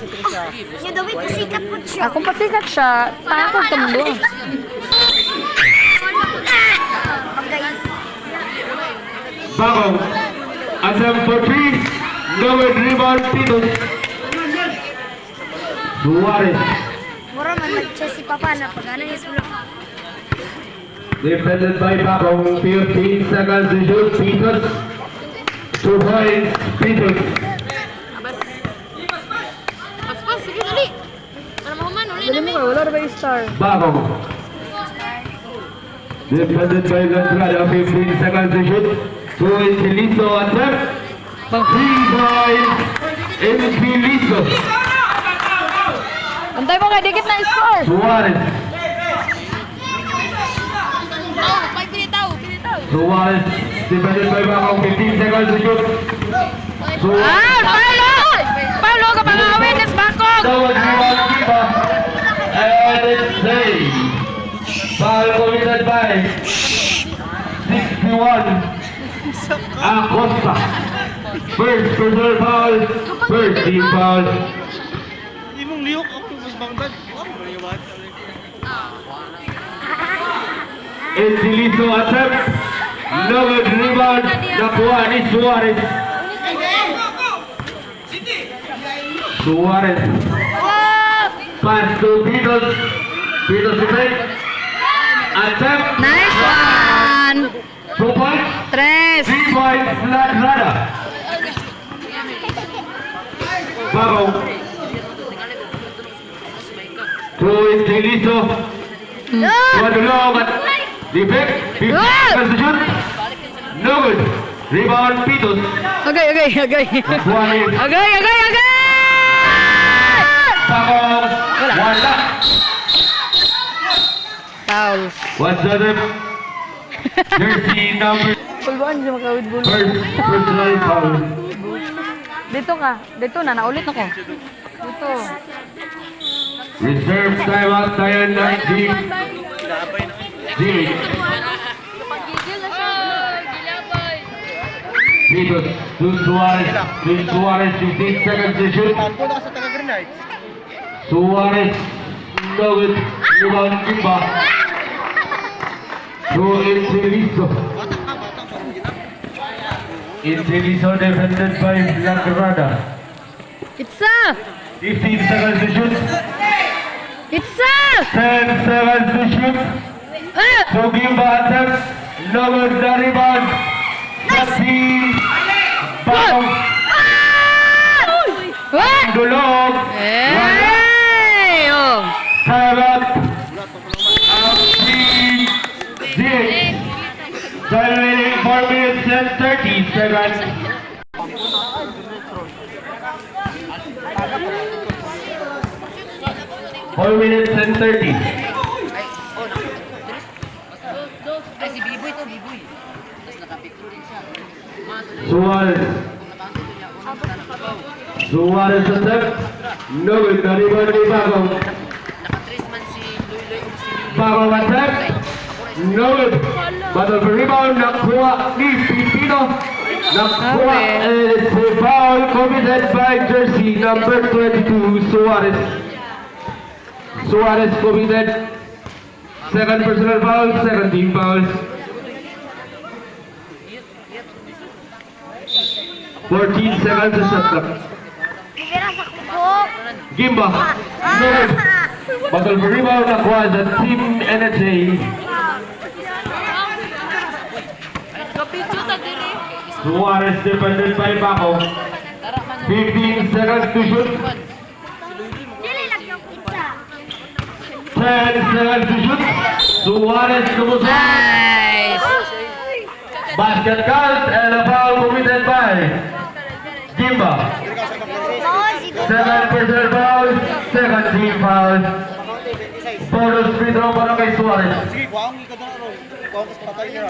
Yung daw pasikat po siya. Akong pasikat siya. Takot ka mo. Bagong. Asam for 3. Lower rebound Titus. Suarez. Mura man nag-siya si Papa na pag-ano yung sulok. Defended by Bagong. 15 seconds to shoot. Titus. 2 points. Titus. Pas, sige dali. Para mahuman, uli Dali mo namin. ka, wala na ba yung star? Bagong. Defended by Gonzaga. 15 seconds to shoot. 2 is Felizo attempt. 3 points. In Felizo. Antay mo kay dikit na score. Suarez. Oh, pinitaw. Suarez. Defended by Bagong. 15 seconds to shoot. Paulo! Paulo ka pang awareness bakong! Tawag rebound keeper. And it's a foul committed by 61 Acosta. First personal foul. First team foul. Imong liyok ako mas bangdag. Encelizo attempt. Lower rebound. Nakuha ni Suarez. Suarez. Pass to Titus. Titus defend. Attempt. Nice one! 2 points. 3! 3 points. Ladrada. Bagong. 2 is Encelizo. Wadulong at defect. 50 seconds to shoot. No good. Rebound Titus. Agay! Nakuha ni Agay! Bagong. Wala. Fouls. What's the name? Jersey number Pulbuan siya makawid bulo. first personal foul. Dito ka. Dito na. Naulit ako. Dito. Reserve timeout tayo ng team. Pagigil na siya. Gilabay. Titus. Suarez 15 seconds to shoot. Tampo na ka sa taga-Grenades. Suarez. No good. Rebound Kimba. To Encelizo. Encelizo defended by Lagrada. It's a! 15 seconds to shoot. It's a! 10 seconds to shoot. So Kimba attempts. No good. The rebound. Team. Bagong. What? Dulog. Hey! Oh! Timeout. Ang team. Zig. Time remaining 4 minutes and 30 seconds. Four minutes and 30. Ay, si Biboy to, Biboy. Tapos nakapicture din siya. Suarez. Suarez attempt. No good. The rebound ni Bagong. Naka-trace man si Luy o si Bagong attempt. No good. Battle for rebound. Nakuha ni Pipino. Nakuha. And it's a foul committed by jersey number 22, Suarez. Suarez committed second personal foul, second team foul. 14 seconds to shot clock. Kira sa kuko. Gimba. No good. Battle for rebound. Nakuha sa team NHA. Kapicture ta diri. Suarez defended by Baco. 15 seconds to shoot. Dili lang yung pizza. 10 seconds to shoot. Suarez lumusot. Nice! Basket count and a foul committed by Gimba. Oo, si Dugo. Second personal foul, second team foul. Bonus free throw para kay Suarez. Sige, kuwaong ikaw na ro. Kuwaong ka sa patay niya.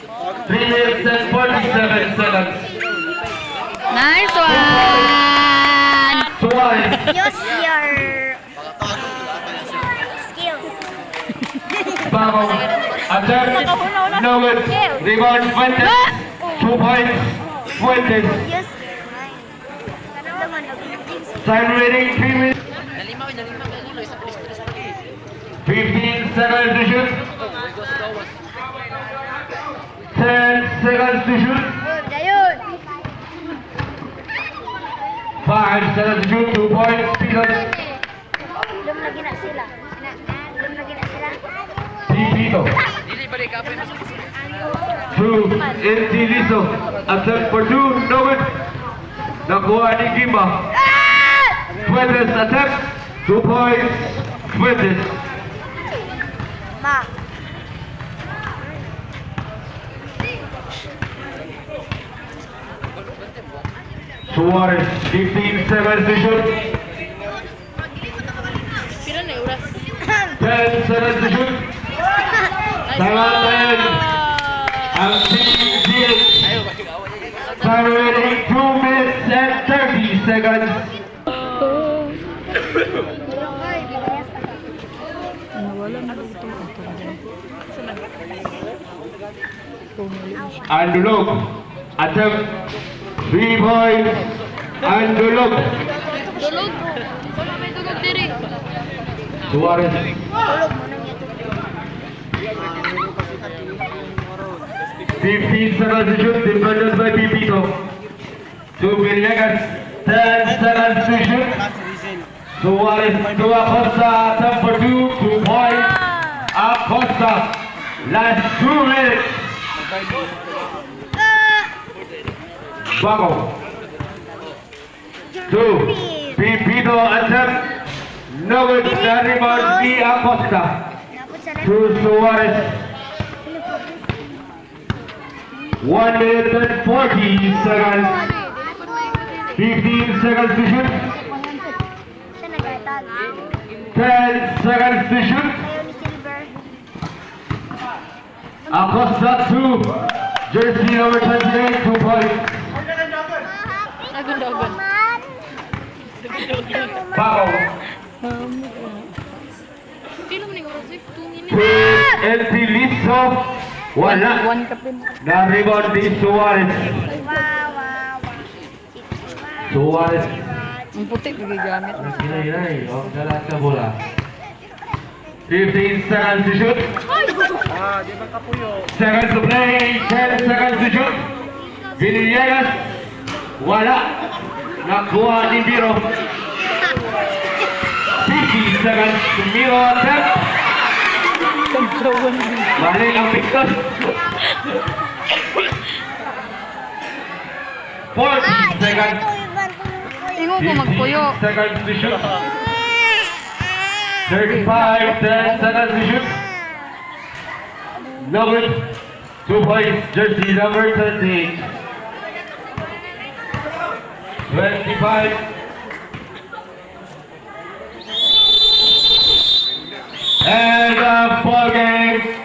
3 minutes and 47 seconds. Nice one! Suarez. Use your skills. Baco. Attempt. No good. Rebound Fuentes. 2 points. Fuentes. Use your mind. Ano naman, nag-teams. Time remaining 3 minutes. Nalimaw. Ulo, isa bilis pa eh. 15 seconds to shoot. Gawas, gawas. 10 seconds to shoot. Ayun. 5 seconds to shoot. 2 points. Pinoy. Belum lagi nak sila. Belum lagi nak sila. Pipito. Dili, balik ka pa yung mas. 2. NC Liso. Attempt for 2. No good. Nakuha ni Gimba. Fuentes attempt. 2 points. Fuentes. Ma. Suarez. 15 seconds to shoot. Pira na oras. 10 seconds to shoot. Tayo. Ang CGL. Time remaining 2 minutes and 30 seconds. Nawala na ito. Andulog. Attempt. 3 points. Andulog. Tulog. Wala may tulog diri. Suarez. Tulog mo nang ito. 15 seconds to shoot. Defended by Pipito. To Villegas. 10 seconds to shoot. Suarez to Acosta. Attempt for 2 points. Acosta. Last 2 minutes. Bago. 2. Pipito attempt. No good. Na rebound ni Acosta. Napot sa To Suarez. 1 minute and 40 seconds. 15 seconds to shoot. Siya naghatag. 10 seconds to shoot. Ayaw ni Silver. Acosta to jersey number 28, 2 points. Agun-agun. Foul. Pila mo ning oras? 2 minutes. To NC Liso. Wala. 1 kapin. Na rebound ni Suarez. Wow. Suarez. Ang puti gigamit. Ginay. Huwag galat ka bola. 15 seconds to shoot. Di ba kapuyo? Seconds to play. 10 seconds to shoot. Villegas. Wala. Nakuha ni Miro. 50 seconds to Miro attempt. Balik ang Victor. 40 seconds. Ingo ko magpuyo. 15 seconds to shoot. 35, 10 seconds to shoot. No good. 2 points, jersey number 13. 25. And a ball game.